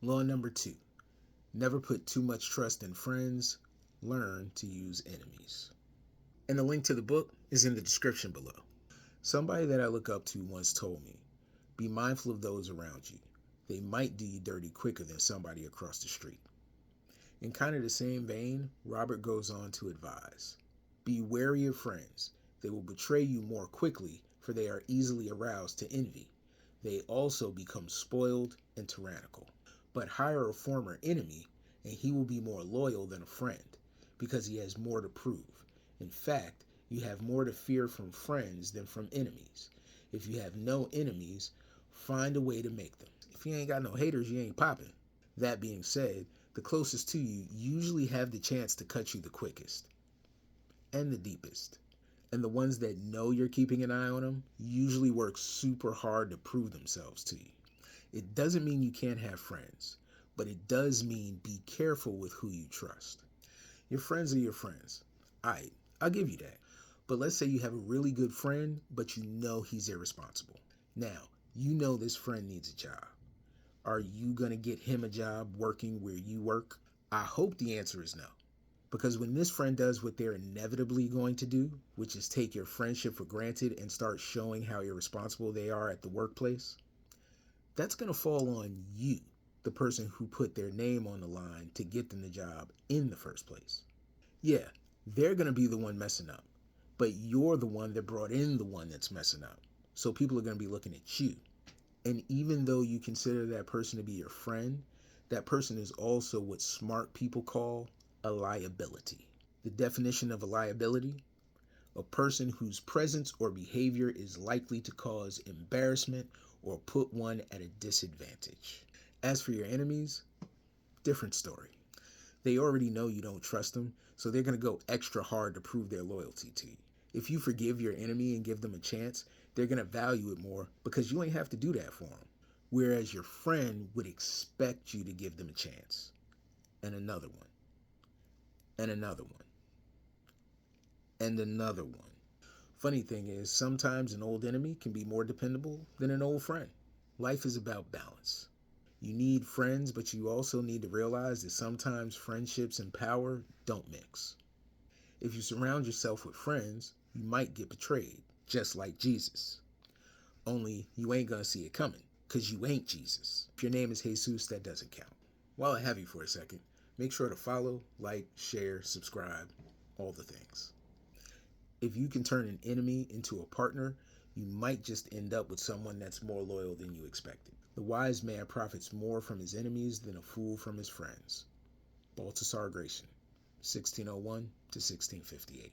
Law number 2. Never put too much trust in friends. Learn to use enemies. And the link to the book is in the description below. Somebody that I look up to once told me, be mindful of those around you. They might do you dirty quicker than somebody across the street. In kind of the same vein, Robert goes on to advise, be wary of friends. They will betray you more quickly, for they are easily aroused to envy. They also become spoiled and tyrannical. But hire a former enemy, and he will be more loyal than a friend, because he has more to prove. In fact, you have more to fear from friends than from enemies. If you have no enemies, find a way to make them. If you ain't got no haters, you ain't popping. That being said, the closest to you usually have the chance to cut you the quickest and the deepest. And the ones that know you're keeping an eye on them usually work super hard to prove themselves to you. It doesn't mean you can't have friends, but it does mean be careful with who you trust. Your friends are your friends. Alright, I'll give you that. But let's say you have a really good friend, but you know he's irresponsible. Now, you know this friend needs a job. Are you going to get him a job working where you work? I hope the answer is no. Because when this friend does what they're inevitably going to do, which is take your friendship for granted and start showing how irresponsible they are at the workplace, that's going to fall on you, the person who put their name on the line to get them the job in the first place. Yeah, they're going to be the one messing up, but you're the one that brought in the one that's messing up. So people are going to be looking at you. And even though you consider that person to be your friend, that person is also what smart people call a liability. The definition of a liability: a person whose presence or behavior is likely to cause embarrassment or put one at a disadvantage. As for your enemies, different story. They already know you don't trust them, so they're going to go extra hard to prove their loyalty to you. If you forgive your enemy and give them a chance, they're going to value it more because you ain't have to do that for them. Whereas your friend would expect you to give them a chance. And another one. And another one. And another one. Funny thing is, sometimes an old enemy can be more dependable than an old friend. Life is about balance. You need friends, but you also need to realize that sometimes friendships and power don't mix. If you surround yourself with friends, you might get betrayed, just like Jesus. Only you ain't gonna see it coming, because you ain't Jesus. If your name is Jesus, that doesn't count. While I have you for a second, make sure to follow, like, share, subscribe, all the things. If you can turn an enemy into a partner, you might just end up with someone that's more loyal than you expected. The wise man profits more from his enemies than a fool from his friends. Baltasar Gracian, 1601 to 1658.